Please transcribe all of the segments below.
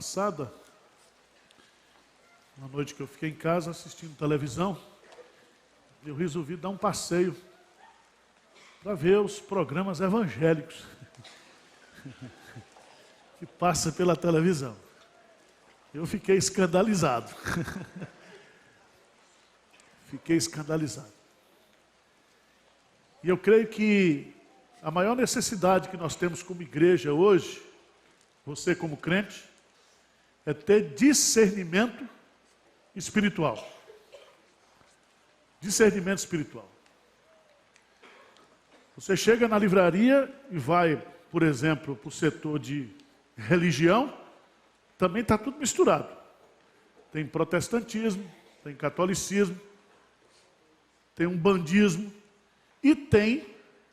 passada, uma noite que eu fiquei em casa assistindo televisão, eu resolvi dar um passeio para ver os programas evangélicos que passa pela televisão. Eu fiquei escandalizado. Fiquei escandalizado. E eu creio que a maior necessidade que nós temos como igreja hoje, você como crente, é ter discernimento espiritual. Discernimento espiritual. Você chega na livraria e vai, por exemplo, para o setor de religião, também está tudo misturado. Tem protestantismo, tem catolicismo, tem umbandismo e tem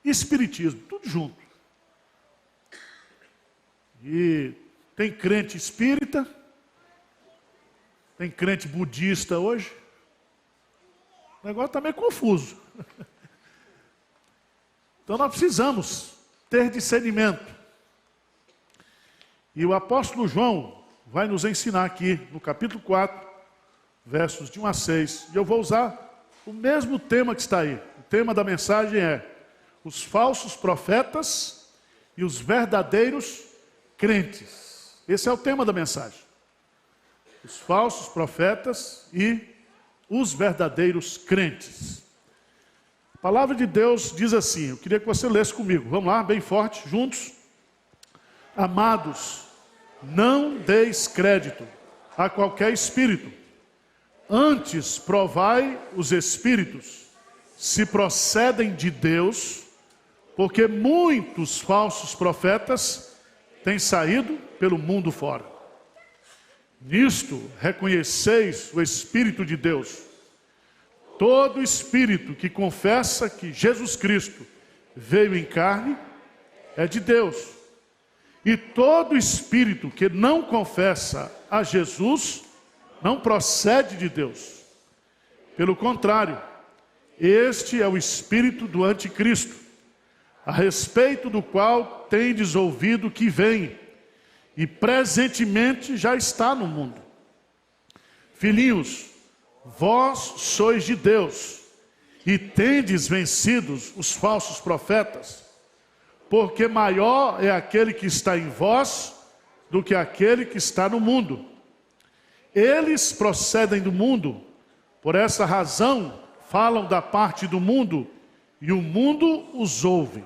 espiritismo, tudo junto. E tem crente espírita, tem crente budista hoje. O negócio está meio confuso. Então nós precisamos ter discernimento. E o apóstolo João vai nos ensinar aqui no capítulo 4, versos de 1 a 6. E eu vou usar o mesmo tema que está aí. O tema da mensagem é os falsos profetas e os verdadeiros crentes. Esse é o tema da mensagem. Os falsos profetas e os verdadeiros crentes. A palavra de Deus diz assim, eu queria que você lesse comigo. Vamos lá, bem forte, juntos. Amados, não deis crédito a qualquer espírito. Antes provai os espíritos, se procedem de Deus, porque muitos falsos profetas têm saído pelo mundo fora. Nisto reconheceis o Espírito de Deus. Todo espírito que confessa que Jesus Cristo veio em carne é de Deus. E todo espírito que não confessa a Jesus não procede de Deus. Pelo contrário, este é o espírito do anticristo, a respeito do qual tendes ouvido que vem, e presentemente já está no mundo. Filhinhos, vós sois de Deus, e tendes vencidos os falsos profetas, porque maior é aquele que está em vós do que aquele que está no mundo. Eles procedem do mundo, por essa razão falam da parte do mundo, e o mundo os ouve.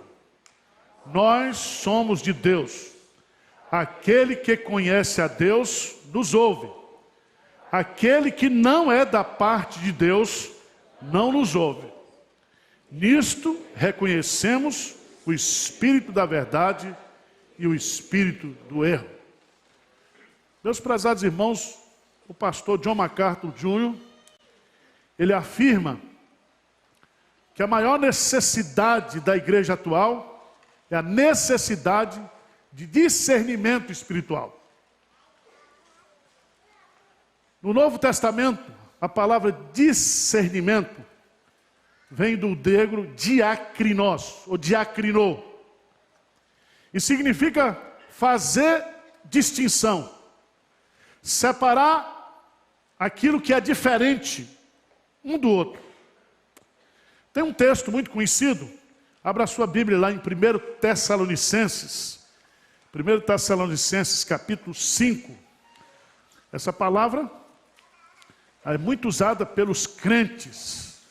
Nós somos de Deus. Aquele que conhece a Deus nos ouve. Aquele que não é da parte de Deus não nos ouve. Nisto reconhecemos o espírito da verdade e o espírito do erro. Meus prezados irmãos, o pastor John MacArthur Jr., ele afirma que a maior necessidade da igreja atual é a necessidade de discernimento espiritual. No Novo Testamento, a palavra discernimento vem do grego diakrinos, ou diakrinô, e significa fazer distinção, separar aquilo que é diferente um do outro. Tem um texto muito conhecido, abra a sua Bíblia lá em 1 Tessalonicenses, 1 Tessalonicenses capítulo 5, essa palavra é muito usada pelos crentes,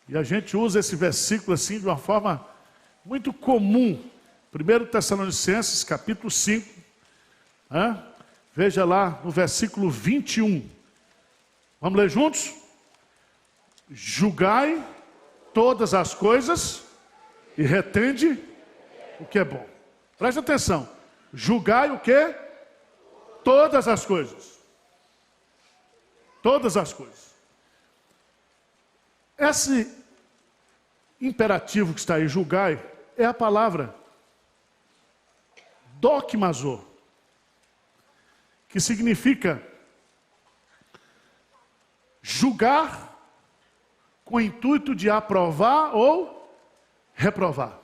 e a gente usa esse versículo assim de uma forma muito comum. 1 Tessalonicenses capítulo 5, veja lá no versículo 21, vamos ler juntos? Julgai todas as coisas e retende o que é bom. Preste atenção, julgai o que? Todas as coisas. Todas as coisas. Esse imperativo que está aí, julgai, é a palavra dokimazô, que significa julgar com o intuito de aprovar ou reprovar.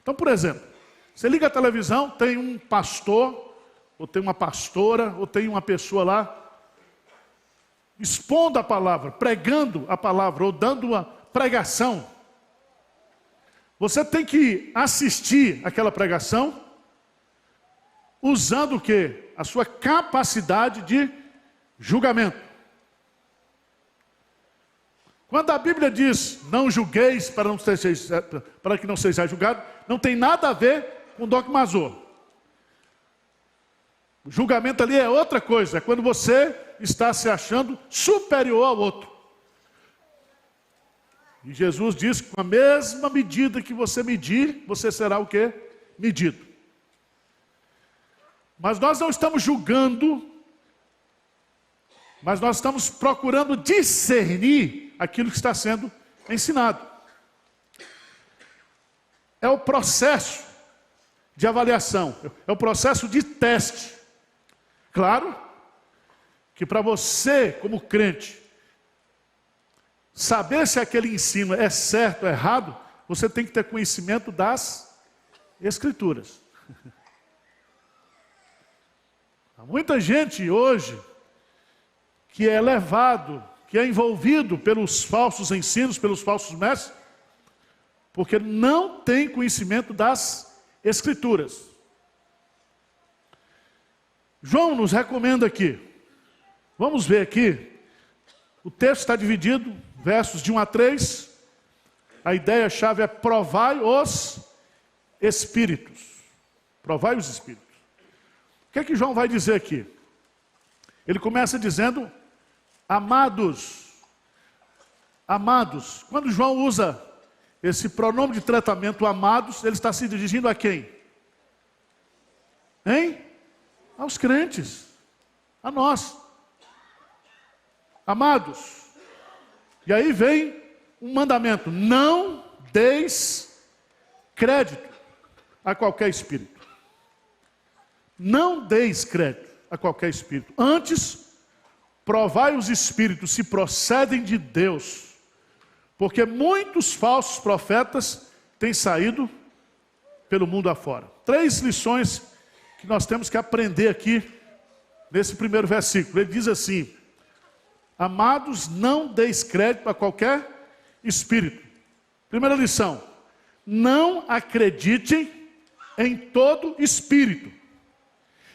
Então, por exemplo, você liga a televisão, tem um pastor ou tem uma pastora, ou tem uma pessoa lá expondo a palavra, pregando a palavra, ou dando uma pregação, você tem que assistir aquela pregação usando o quê? A sua capacidade de julgamento. Quando a Bíblia diz, não julgueis para que não sejais julgado, não tem nada a ver com dogmazô. O julgamento ali é outra coisa, é quando você está se achando superior ao outro. E Jesus diz que com a mesma medida que você medir, você será o quê? Medido. Mas nós não estamos julgando, mas nós estamos procurando discernir aquilo que está sendo ensinado. É o processo de avaliação, é o processo de teste. Claro que para você, como crente, saber se aquele ensino é certo ou errado, você tem que ter conhecimento das Escrituras. Há muita gente hoje que é levado, que é envolvido pelos falsos ensinos, pelos falsos mestres, porque não tem conhecimento das Escrituras. João nos recomenda aqui, vamos ver aqui, o texto está dividido, versos de 1 a 3, a ideia-chave é provai os Espíritos. Provai os Espíritos. O que é que João vai dizer aqui? Ele começa dizendo, amados. Amados. Quando João usa esse pronome de tratamento amados, ele está se dirigindo a quem? Hein? Aos crentes. A nós. Amados. E aí vem um mandamento. Não deis crédito a qualquer espírito. Não deis crédito a qualquer espírito. Antes, provai os espíritos se procedem de Deus. Porque muitos falsos profetas têm saído pelo mundo afora. 3 lições que nós temos que aprender aqui nesse primeiro versículo. Ele diz assim, amados, não deis crédito a qualquer espírito. Primeira lição, não acreditem em todo espírito.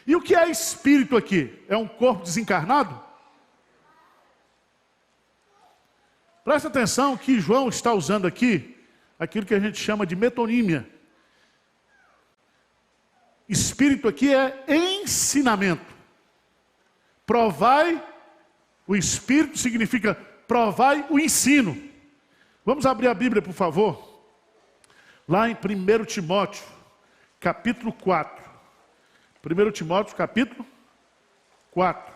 E o que é espírito aqui? É um corpo desencarnado? Presta atenção que João está usando aqui aquilo que a gente chama de metonímia. Espírito aqui é ensinamento. Provai o Espírito significa provai o ensino. Vamos abrir a Bíblia, por favor. Lá em 1 Timóteo, capítulo 4. 1 Timóteo, capítulo 4.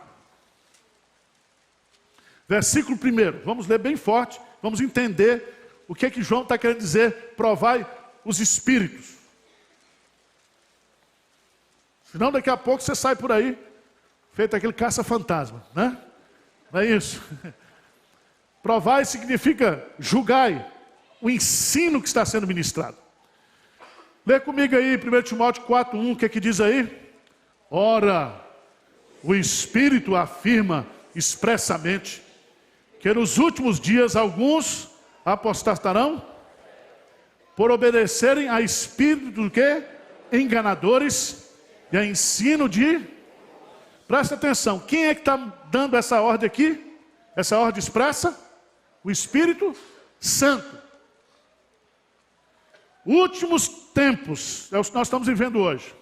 Versículo 1. Vamos ler bem forte. Vamos entender o que é que João está querendo dizer. Provai os Espíritos. Senão daqui a pouco você sai por aí, feito aquele caça-fantasma, né? Não é isso? Provai significa julgai o ensino que está sendo ministrado. Lê comigo aí 1 Timóteo 4:1, o que é que diz aí? Ora, o Espírito afirma expressamente que nos últimos dias alguns apostatarão por obedecerem a espírito do quê? Enganadores e a ensino de... Presta atenção, quem é que está dando essa ordem aqui? Essa ordem expressa? O Espírito Santo. Últimos tempos, é o que nós estamos vivendo hoje.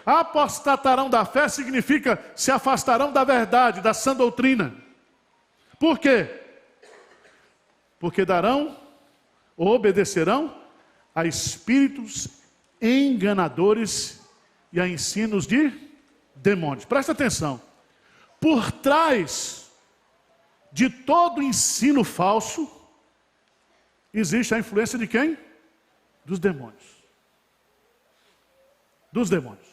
Apostatarão da fé significa se afastarão da verdade, da sã doutrina. Por quê? Porque darão ou obedecerão a espíritos enganadores e a ensinos de demônios. Presta atenção. Por trás de todo ensino falso, existe a influência de quem? Dos demônios. Dos demônios.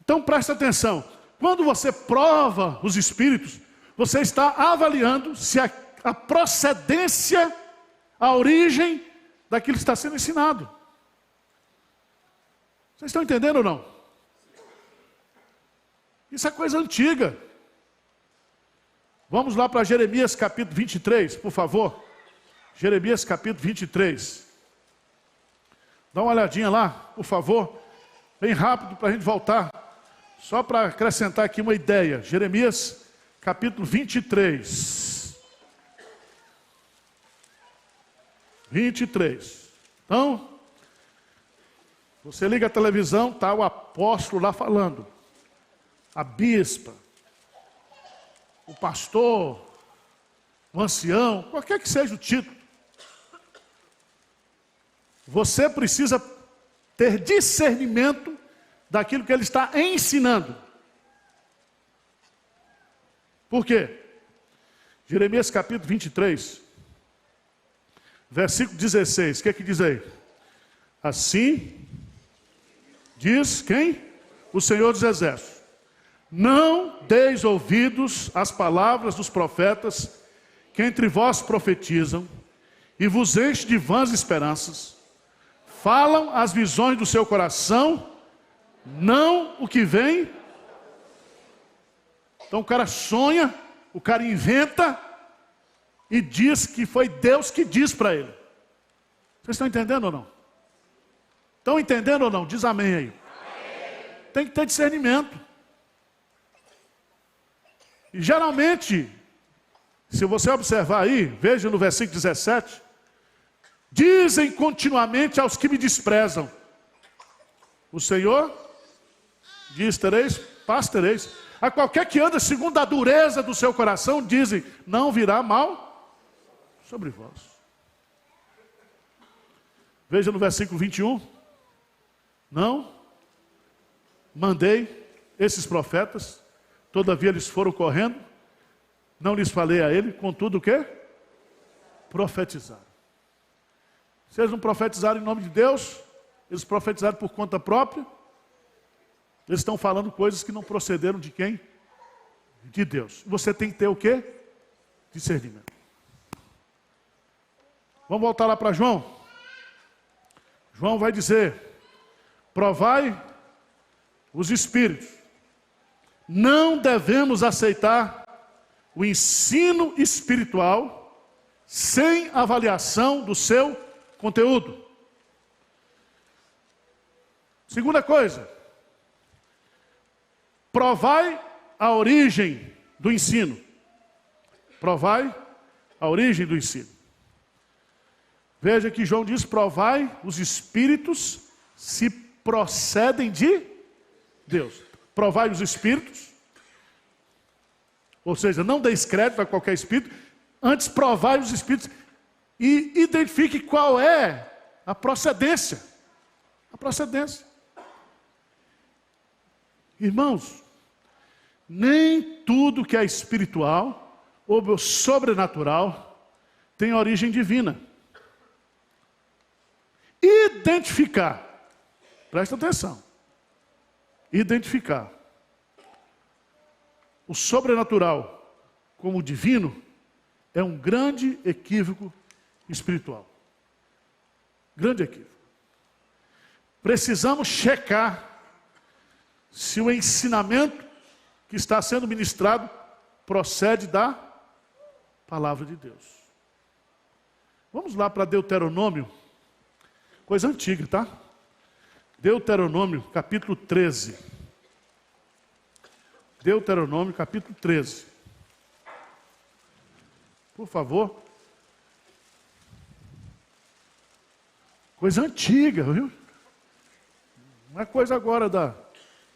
Então presta atenção, quando você prova os espíritos, você está avaliando se a procedência, a origem daquilo que está sendo ensinado. Vocês estão entendendo ou não? Isso é coisa antiga. Vamos lá para Jeremias capítulo 23, por favor. Jeremias capítulo 23. Dá uma olhadinha lá, por favor. Bem rápido para a gente voltar. Só para acrescentar aqui uma ideia. Jeremias capítulo 23. 23. Então, você liga a televisão, está o apóstolo lá falando. A bispa, o pastor, o ancião, qualquer que seja o título. Você precisa ter discernimento daquilo que ele está ensinando. Por quê? Jeremias capítulo 23, versículo 16, o que é que diz aí? Assim diz quem? O Senhor dos Exércitos. Não deis ouvidos às palavras dos profetas que entre vós profetizam e vos enche de vãs esperanças. Falam as visões do seu coração, não o que vem. Então o cara sonha, o cara inventa e diz que foi Deus que diz para ele. Vocês estão entendendo ou não? Estão entendendo ou não? Diz amém aí. Tem que ter discernimento. E geralmente, se você observar aí, veja no versículo 17, dizem continuamente aos que me desprezam, o Senhor diz, tereis, paz tereis. A qualquer que anda segundo a dureza do seu coração, dizem, não virá mal sobre vós. Veja no versículo 21, não mandei esses profetas, todavia eles foram correndo, não lhes falei a ele, contudo o quê? Profetizaram. Se eles não profetizaram em nome de Deus, eles profetizaram por conta própria, eles estão falando coisas que não procederam de quem? De Deus. Você tem que ter o quê? Discernimento. Vamos voltar lá para João. João vai dizer, provai os espíritos. Não devemos aceitar o ensino espiritual sem avaliação do seu conteúdo. Segunda coisa, provai a origem do ensino. Provai a origem do ensino. Veja que João diz, provai os espíritos se procedem de Deus. Provai os espíritos, ou seja, não deis crédito a qualquer espírito, antes provai os espíritos e identifique qual é a procedência. A procedência. Irmãos, nem tudo que é espiritual ou sobrenatural tem origem divina. Identificar, presta atenção, identificar o sobrenatural como o divino é um grande equívoco espiritual. Grande equívoco. Precisamos checar se o ensinamento que está sendo ministrado procede da palavra de Deus. Vamos lá para Deuteronômio, coisa antiga, tá? Deuteronômio, capítulo 13. Deuteronômio, capítulo 13. Por favor. Coisa antiga, viu? Não é coisa agora da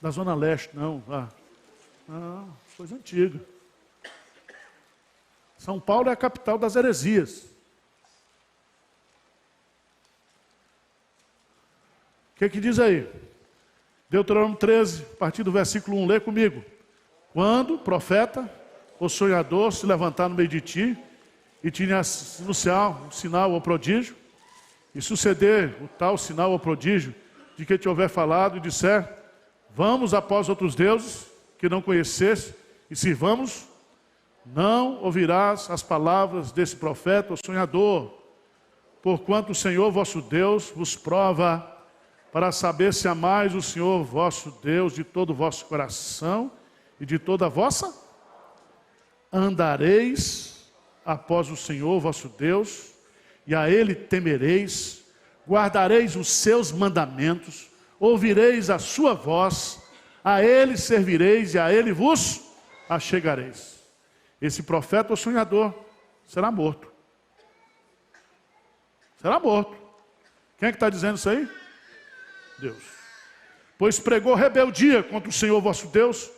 Zona Leste, não. Não, coisa antiga. São Paulo é a capital das heresias. O que diz aí? Deuteronômio 13, a partir do versículo 1, lê comigo. Quando o profeta ou sonhador se levantar no meio de ti e te anunciar um sinal ou prodígio, e suceder o tal sinal ou prodígio de que te houver falado e disser, vamos após outros deuses que não conheceste e sirvamos, não ouvirás as palavras desse profeta ou sonhador, porquanto o Senhor vosso Deus vos prova para saber se amais o Senhor vosso Deus de todo o vosso coração e de toda a vossa andareis após o Senhor vosso Deus, e a Ele temereis, guardareis os seus mandamentos, ouvireis a sua voz, a Ele servireis e a Ele vos achegareis. Esse profeta ou sonhador será morto. Será morto. Quem é que está dizendo isso aí? Deus. Pois pregou rebeldia contra o Senhor vosso Deus,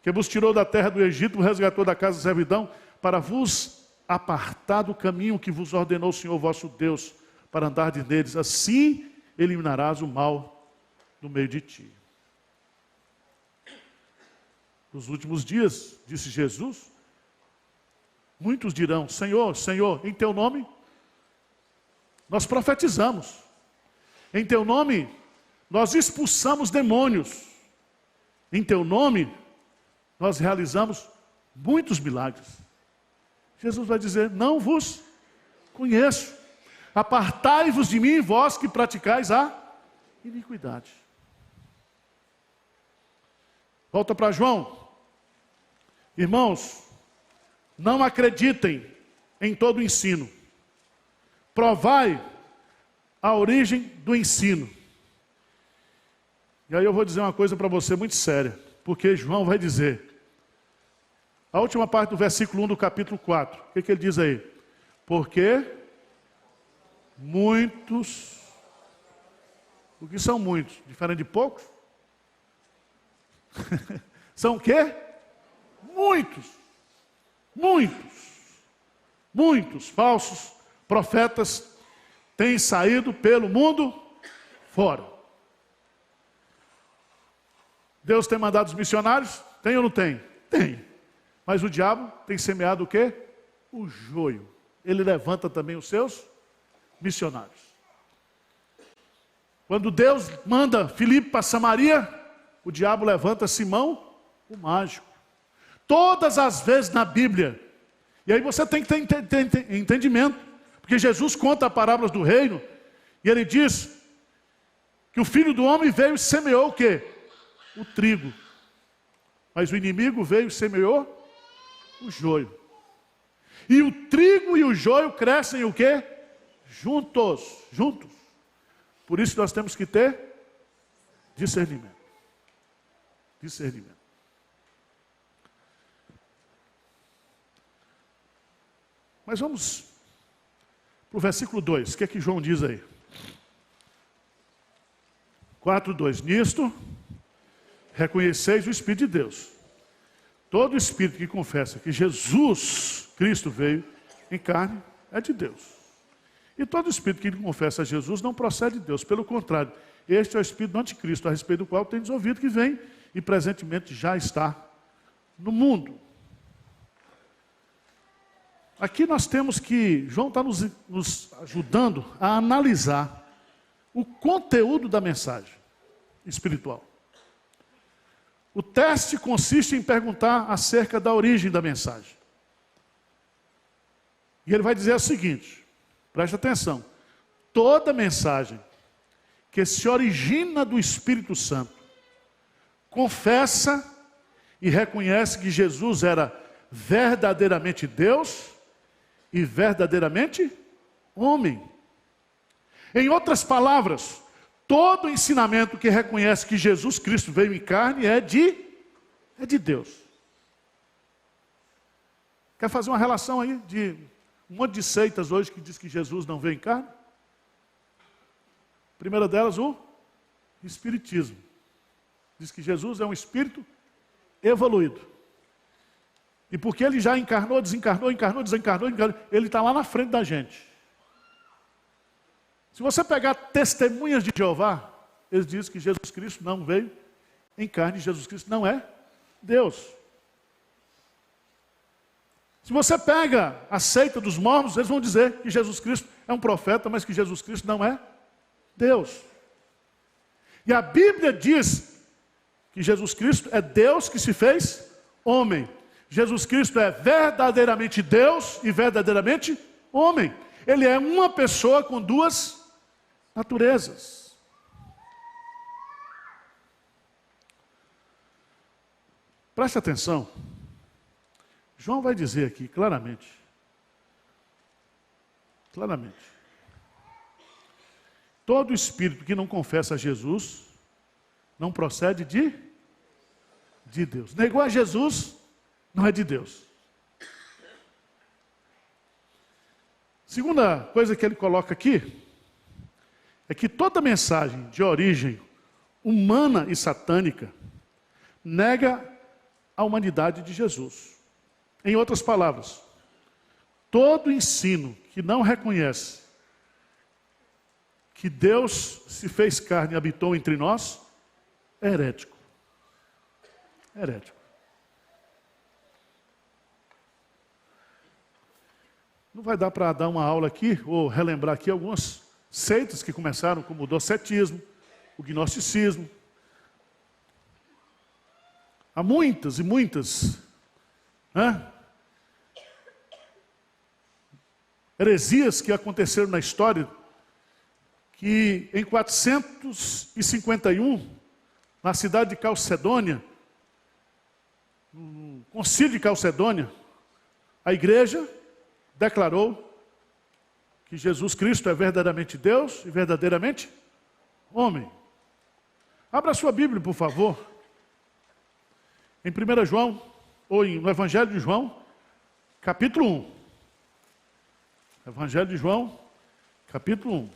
que vos tirou da terra do Egito, vos resgatou da casa da servidão, para vos apartar do caminho que vos ordenou o Senhor vosso Deus, para andardes neles. Assim eliminarás o mal do meio de ti. Nos últimos dias, disse Jesus, muitos dirão: Senhor, Senhor, em teu nome nós profetizamos, em teu nome nós expulsamos demônios, em teu nome nós realizamos muitos milagres. Jesus vai dizer: não vos conheço, apartai-vos de mim, vós que praticais a iniquidade. Volta para João. Irmãos, não acreditem em todo o ensino. Provai a origem do ensino. E aí eu vou dizer uma coisa para você muito séria, porque João vai dizer, a última parte do versículo 1 do capítulo 4, o que ele diz aí? Porque muitos, o que são muitos? Diferente de poucos? São o quê? Muitos falsos profetas têm saído pelo mundo fora. Deus tem mandado os missionários? Tem ou não tem? Tem. Mas o diabo tem semeado o quê? O joio. Ele levanta também os seus missionários. Quando Deus manda Filipe para Samaria, o diabo levanta Simão, o mágico. Todas as vezes na Bíblia. E aí você tem que ter entendimento. Porque Jesus conta as parábolas do reino. E ele diz que o Filho do Homem veio e semeou o quê? O trigo. Mas o inimigo veio e semeou o joio. E o trigo e o joio crescem o quê? Juntos. Por isso nós temos que ter discernimento. Mas vamos para o versículo 2. O que é que João diz aí? 4:2. Nisto reconheceis o Espírito de Deus. Todo espírito que confessa que Jesus Cristo veio em carne é de Deus. E todo espírito que confessa a Jesus não procede de Deus. Pelo contrário, este é o espírito do anticristo, a respeito do qual tendes ouvido que vem e presentemente já está no mundo. Aqui nós temos que, João está nos ajudando a analisar o conteúdo da mensagem espiritual. O teste consiste em perguntar acerca da origem da mensagem. E ele vai dizer o seguinte, preste atenção, toda mensagem que se origina do Espírito Santo, confessa e reconhece que Jesus era verdadeiramente Deus e verdadeiramente homem. Em outras palavras, todo ensinamento que reconhece que Jesus Cristo veio em carne é de Deus. Quer fazer uma relação aí de um monte de seitas hoje que diz que Jesus não veio em carne? A primeira delas, o Espiritismo. Diz que Jesus é um espírito evoluído. E porque ele já encarnou, desencarnou, ele está lá na frente da gente. Se você pegar testemunhas de Jeová, eles dizem que Jesus Cristo não veio em carne, Jesus Cristo não é Deus. Se você pega a seita dos mormons, eles vão dizer que Jesus Cristo é um profeta, mas que Jesus Cristo não é Deus. E a Bíblia diz que Jesus Cristo é Deus que se fez homem. Jesus Cristo é verdadeiramente Deus e verdadeiramente homem. Ele é uma pessoa com duas naturezas. Preste atenção. João vai dizer aqui claramente. Todo espírito que não confessa a Jesus não procede de Deus. Negou a Jesus, não é de Deus. Segunda coisa que ele coloca aqui é que toda mensagem de origem humana e satânica nega a humanidade de Jesus. Em outras palavras, todo ensino que não reconhece que Deus se fez carne e habitou entre nós é herético. Herético. Não vai dar para dar uma aula aqui, ou relembrar aqui algumas seitas que começaram como o docetismo, o gnosticismo. Há muitas e muitas heresias que aconteceram na história, que em 451, na cidade de Calcedônia, no concílio de Calcedônia, a igreja declarou que Jesus Cristo é verdadeiramente Deus e verdadeiramente homem. Abra sua Bíblia, por favor. Em 1 João, ou no Evangelho de João, capítulo 1. Evangelho de João, capítulo 1.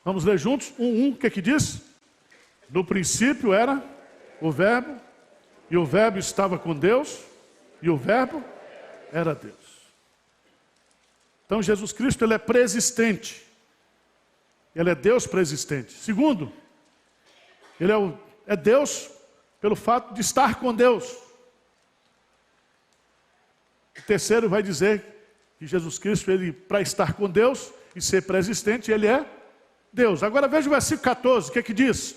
Vamos ler juntos? 1:1, o que é que diz? No princípio era o Verbo, e o Verbo estava com Deus, e o Verbo era Deus. Então Jesus Cristo, ele é preexistente. Ele é Deus preexistente. Segundo, ele é Deus pelo fato de estar com Deus. O terceiro vai dizer que Jesus Cristo, ele, para estar com Deus e ser preexistente, ele é Deus. Agora veja o versículo 14, o que é que diz?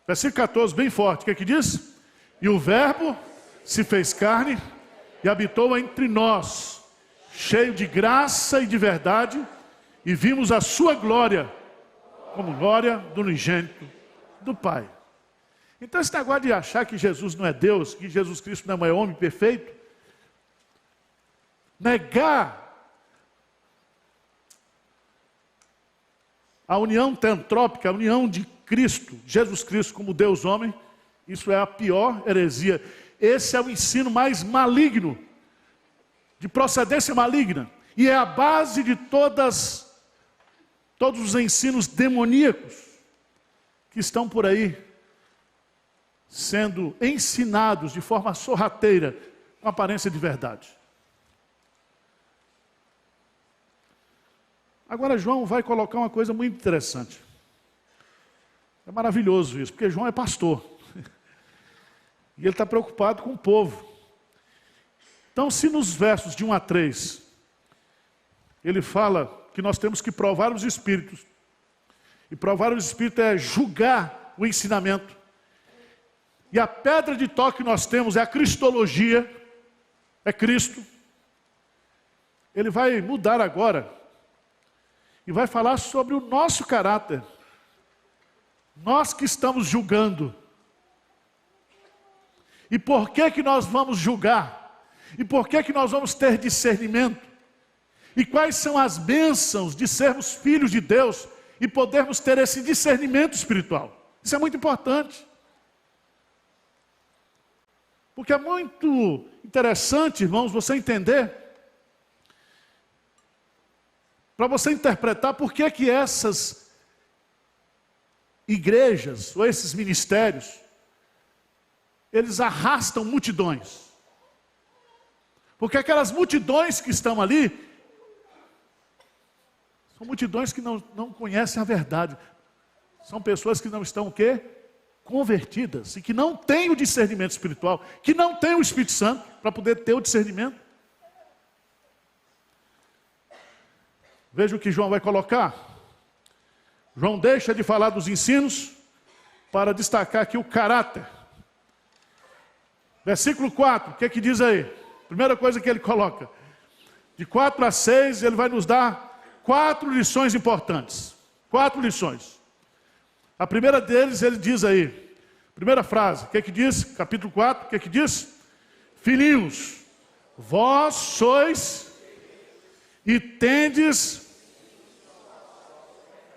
Versículo 14, bem forte, o que é que diz? E o Verbo se fez carne e habitou entre nós, cheio de graça e de verdade, e vimos a sua glória, como glória do unigênito do Pai. Então esse negócio de achar que Jesus não é Deus, que Jesus Cristo não é homem perfeito, negar a união teantrópica, a união de Cristo, Jesus Cristo como Deus homem, isso é a pior heresia. Esse é o ensino mais maligno, de procedência maligna, e é a base de todos os ensinos demoníacos que estão por aí sendo ensinados de forma sorrateira, com aparência de verdade. Agora João vai colocar uma coisa muito interessante. É maravilhoso isso, porque João é pastor. E ele está preocupado com o povo. Então, se nos versos de 1 a 3, ele fala que nós temos que provar os espíritos. E provar os espíritos é julgar o ensinamento. E a pedra de toque que nós temos é a cristologia, é Cristo. Ele vai mudar agora e vai falar sobre o nosso caráter. Nós que estamos julgando. E por que nós vamos julgar? E por que nós vamos ter discernimento? E quais são as bênçãos de sermos filhos de Deus e podermos ter esse discernimento espiritual? Isso é muito importante. Porque é muito interessante, irmãos, você entender, para você interpretar por que essas igrejas, ou esses ministérios, eles arrastam multidões. Porque aquelas multidões que estão ali, são multidões que não conhecem a verdade. São pessoas que não estão o quê? Convertidas, e que não têm o discernimento espiritual, que não têm o Espírito Santo para poder ter o discernimento. Veja o que João vai colocar. João deixa de falar dos ensinos para destacar aqui o caráter. Versículo 4, o que é que diz aí? Primeira coisa que ele coloca. De 4 a 6, ele vai nos dar 4 lições importantes. 4 lições. A primeira deles, ele diz aí, primeira frase, o que é que diz? Capítulo 4, o que é que diz? Filhinhos, vós sois e tendes...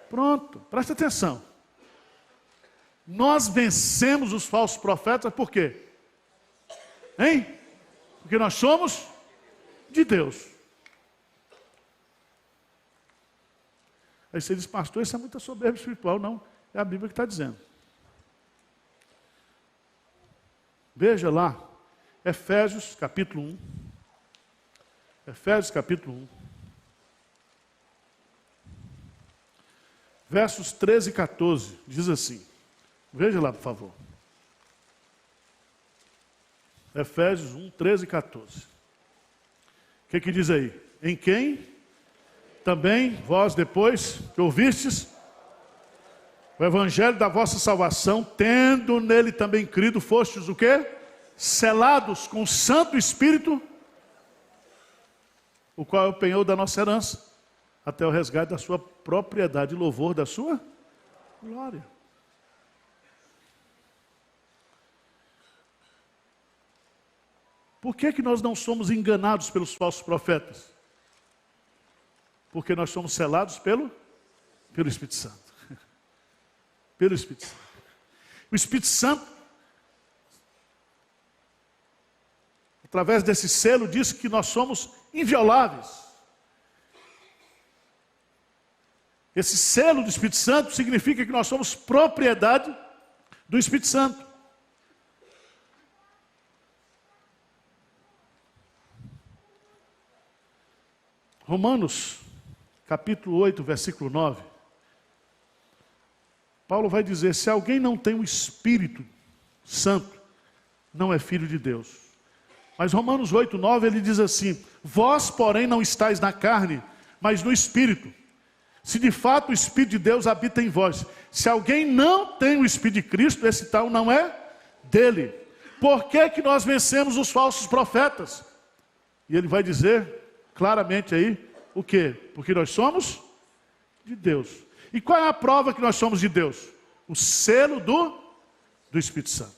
Pronto, presta atenção. Nós vencemos os falsos profetas por quê? Hein? Porque nós somos de Deus. Aí você diz, pastor, isso é muita soberba espiritual. Não, é a Bíblia que está dizendo. Veja lá, Efésios capítulo 1. Efésios capítulo 1. Versos 13 e 14, diz assim. Veja lá, por favor. Efésios 1, 13 e 14. O que diz aí? Em quem também vós depois que ouvistes o evangelho da vossa salvação, tendo nele também crido, fostes o quê? Selados com o Santo Espírito, o qual é o penhor da nossa herança, até o resgate da sua propriedade e louvor da sua glória. Por que nós não somos enganados pelos falsos profetas? Porque nós somos selados pelo Espírito Santo. Pelo Espírito Santo. O Espírito Santo, através desse selo, diz que nós somos invioláveis. Esse selo do Espírito Santo significa que nós somos propriedade do Espírito Santo. Romanos, capítulo 8, versículo 9. Paulo vai dizer, se alguém não tem o Espírito Santo, não é filho de Deus. Mas Romanos 8, 9, ele diz assim, vós, porém, não estáis na carne, mas no Espírito. Se de fato o Espírito de Deus habita em vós. Se alguém não tem o Espírito de Cristo, esse tal não é dele. Por que nós vencemos os falsos profetas? E ele vai dizer claramente aí, o quê? Porque nós somos de Deus. E qual é a prova que nós somos de Deus? O selo do Espírito Santo.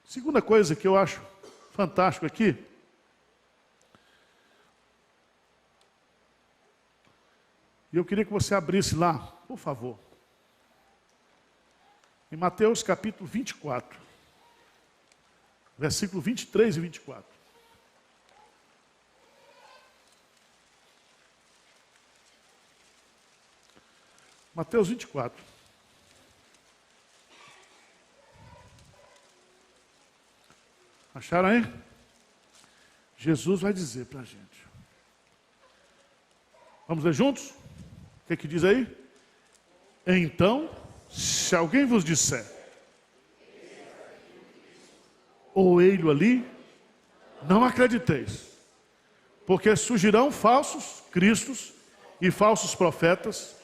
Segunda coisa que eu acho fantástico aqui, e eu queria que você abrisse lá, por favor, em Mateus capítulo 24, versículo 23 e 24. Mateus 24. Acharam aí? Jesus vai dizer para a gente. Vamos ler juntos? O que diz aí? Então, se alguém vos disser, ou ele ali, não acrediteis, porque surgirão falsos cristos e falsos profetas,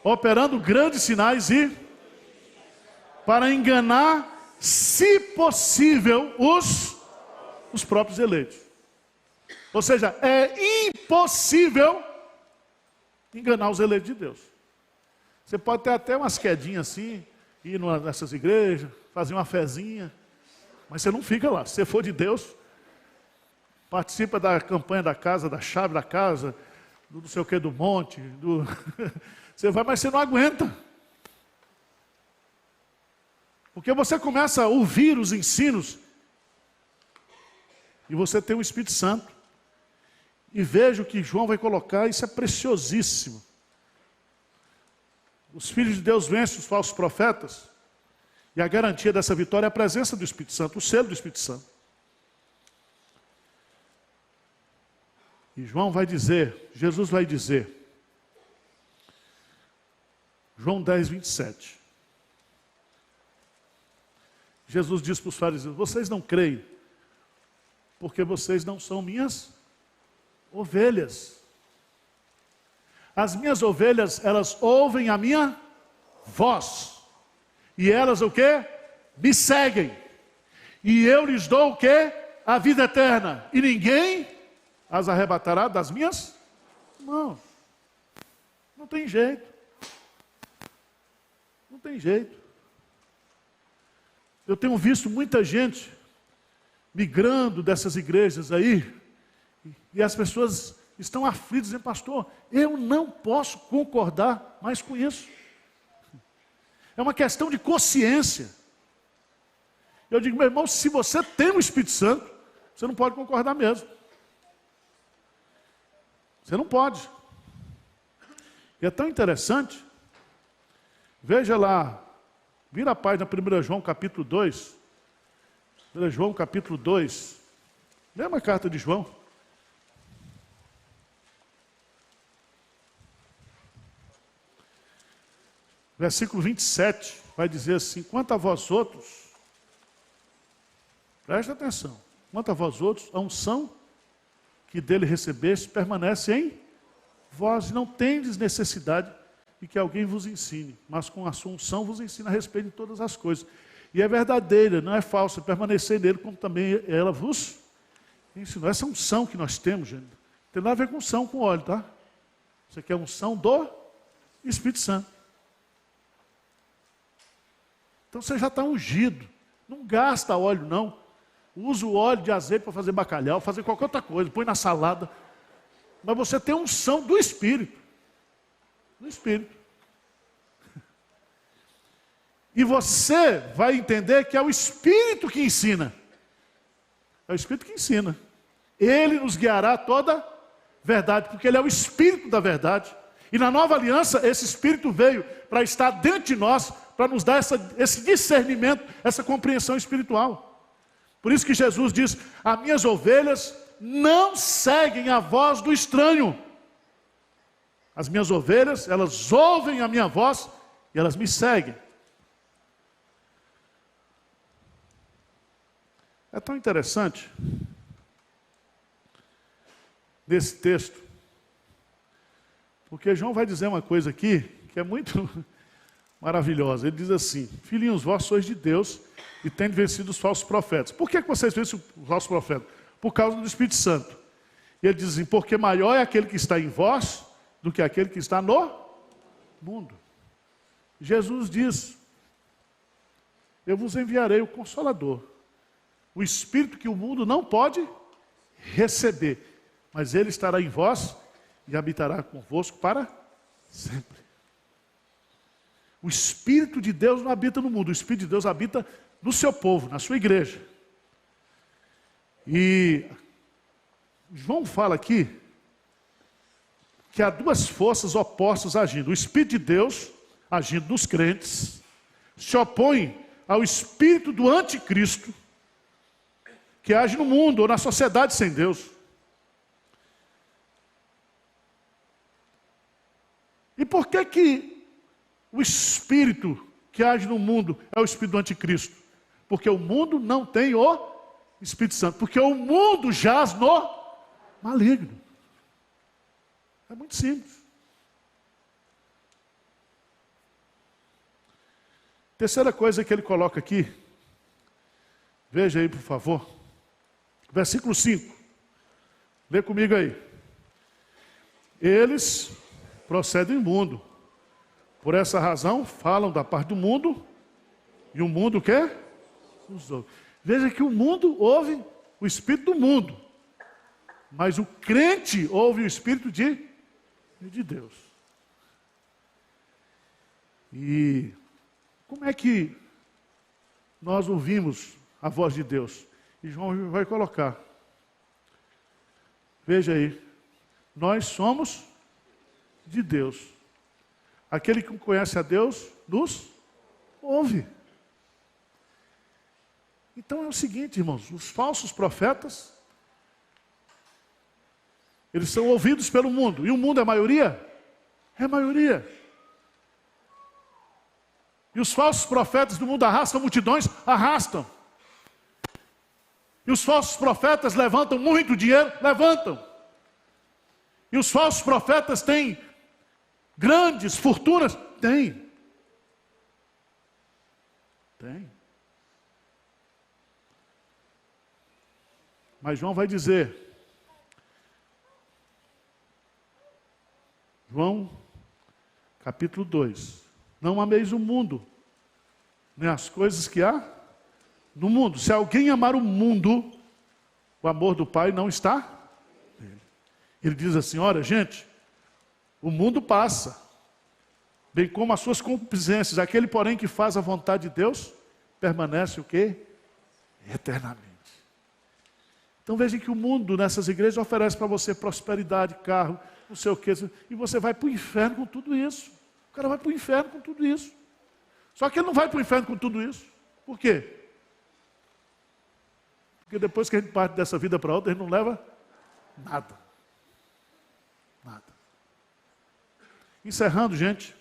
operando grandes sinais e para enganar, se possível, os próprios eleitos. Ou seja, é impossível enganar os eleitos de Deus. Você pode ter até umas quedinhas assim, ir nessas igrejas, fazer uma fezinha, mas você não fica lá. Se você for de Deus, participa da campanha da casa, da chave da casa, do não sei o que, do monte, você vai, mas você não aguenta. Porque você começa a ouvir os ensinos, e você tem o Espírito Santo, e veja o que João vai colocar, isso é preciosíssimo. Os filhos de Deus vencem os falsos profetas, e a garantia dessa vitória é a presença do Espírito Santo, o selo do Espírito Santo. E João vai dizer, Jesus vai dizer, João 10, 27. Jesus diz para os fariseus, vocês não creem, porque vocês não são minhas ovelhas. As minhas ovelhas, elas ouvem a minha voz. E elas o quê? Me seguem. E eu lhes dou o quê? A vida eterna. E ninguém as arrebatará das minhas mãos. Não tem jeito. tem jeito. Eu tenho visto muita gente migrando dessas igrejas aí, e as pessoas estão aflitas, dizendo, pastor, eu não posso concordar mais com isso. É uma questão de consciência. Eu digo, meu irmão, se você tem o Espírito Santo, você não pode concordar mesmo. Você não pode. E é tão interessante. Veja lá, vira a página 1 João capítulo 2. 1 João capítulo 2. Lembra a carta de João? Versículo 27 vai dizer assim: quanto a vós outros, presta atenção, quanto a vós outros, a unção que dele recebeste permanece em vós, não tendes necessidade de que alguém vos ensine, mas com a sua unção vos ensina a respeito de todas as coisas. E é verdadeira, não é falsa, permanecer nele, como também ela vos ensinou. Essa unção que nós temos, gente, não tem nada a ver com unção com óleo, tá? Isso aqui é unção do Espírito Santo. Então você já está ungido. Não gasta óleo, não. Usa o óleo de azeite para fazer bacalhau, fazer qualquer outra coisa, põe na salada. Mas você tem unção do Espírito. Do Espírito. E você vai entender que é o Espírito que ensina. É o Espírito que ensina. Ele nos guiará a toda verdade, porque Ele é o Espírito da verdade. E na nova aliança, esse Espírito veio para estar dentro de nós, para nos dar esse discernimento, essa compreensão espiritual. Por isso que Jesus diz, as minhas ovelhas não seguem a voz do estranho. As minhas ovelhas, elas ouvem a minha voz e elas me seguem. É tão interessante nesse texto, porque João vai dizer uma coisa aqui que é muito maravilhosa. Ele diz assim, filhinhos, vós sois de Deus e tendes vencido os falsos profetas. Por que vocês vencem os falsos profetas? Por causa do Espírito Santo. E ele diz assim, porque maior é aquele que está em vós do que aquele que está no mundo. Jesus diz, eu vos enviarei o Consolador, o Espírito que o mundo não pode receber, mas ele estará em vós e habitará convosco para sempre. O Espírito de Deus não habita no mundo, o Espírito de Deus habita no seu povo, na sua igreja. E João fala aqui que há duas forças opostas agindo. O Espírito de Deus, agindo nos crentes, se opõe ao Espírito do anticristo, que age no mundo ou na sociedade sem Deus. E por que o Espírito que age no mundo é o Espírito do anticristo? Porque o mundo não tem o Espírito Santo. Porque o mundo jaz no maligno. É muito simples. Terceira coisa que ele coloca aqui. Veja aí, por favor. Versículo 5. Lê comigo aí. Eles procedem imundo. Por essa razão, falam da parte do mundo. E o mundo quer? Os ouve. Veja que o mundo ouve o Espírito do mundo. Mas o crente ouve o Espírito de Deus. E como é que nós ouvimos a voz de Deus? E João vai colocar. Veja aí. Nós somos de Deus. Aquele que conhece a Deus, nos ouve. Então é o seguinte, irmãos, os falsos profetas, eles são ouvidos pelo mundo. E o mundo é maioria? É maioria. E os falsos profetas do mundo arrastam multidões? Arrastam. E os falsos profetas levantam muito dinheiro? Levantam. E os falsos profetas têm grandes fortunas? Tem. Tem. Mas João vai dizer, João capítulo 2, não ameis o mundo, nem as coisas que há no mundo. Se alguém amar o mundo, o amor do Pai não está nele. Ele diz assim, olha gente, o mundo passa, bem como as suas concupiscências, aquele porém que faz a vontade de Deus, permanece o quê? Eternamente. Então vejam que o mundo nessas igrejas oferece para você prosperidade, carro, não sei o quê, e você vai para o inferno com tudo isso. O cara vai para o inferno com tudo isso. Só que ele não vai para o inferno com tudo isso. Por quê? Porque depois que a gente parte dessa vida para outra, a gente não leva nada. Nada. Encerrando, gente.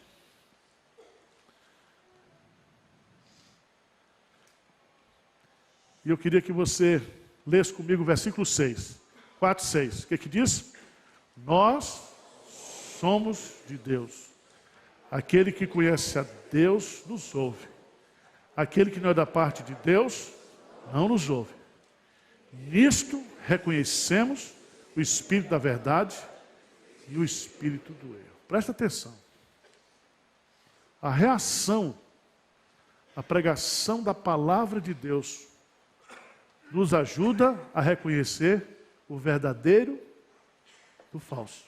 E eu queria que você lesse comigo o versículo 6. 4, 6. O que diz? Nós somos de Deus. Aquele que conhece a Deus nos ouve. Aquele que não é da parte de Deus não nos ouve. Nisto reconhecemos o Espírito da verdade e o Espírito do erro. Presta atenção. A reação à pregação da palavra de Deus nos ajuda a reconhecer o verdadeiro do falso.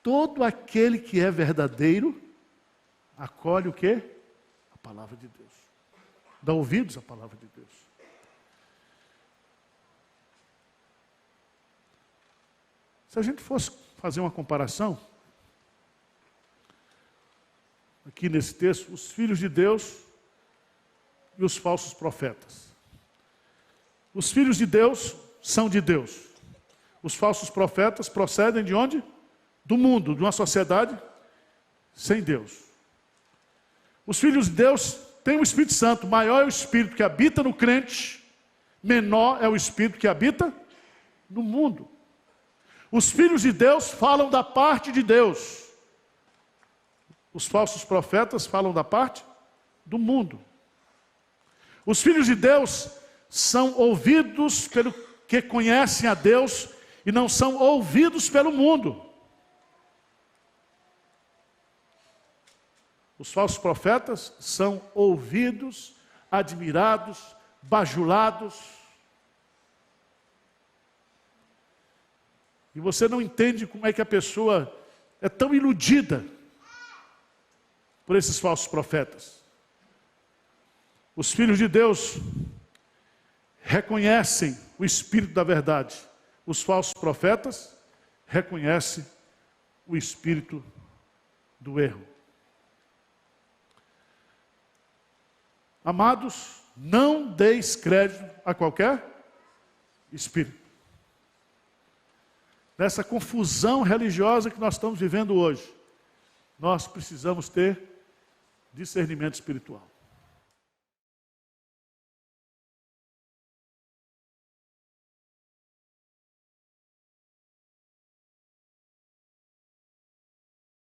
Todo aquele que é verdadeiro acolhe o quê? A palavra de Deus. Dá ouvidos à palavra de Deus. Se a gente fosse fazer uma comparação, aqui nesse texto, os filhos de Deus e os falsos profetas. Os filhos de Deus são de Deus. Os falsos profetas procedem de onde? Do mundo, de uma sociedade sem Deus. Os filhos de Deus têm o Espírito Santo. Maior é o Espírito que habita no crente, menor é o Espírito que habita no mundo. Os filhos de Deus falam da parte de Deus. Os falsos profetas falam da parte do mundo. Os filhos de Deus são ouvidos pelo que conhecem a Deus e não são ouvidos pelo mundo. Os falsos profetas são ouvidos, admirados, bajulados. E você não entende como é que a pessoa é tão iludida por esses falsos profetas. Os filhos de Deus reconhecem o Espírito da verdade. Os falsos profetas reconhecem o Espírito do erro. Amados, não deis crédito a qualquer espírito. Nessa confusão religiosa que nós estamos vivendo hoje, nós precisamos ter discernimento espiritual.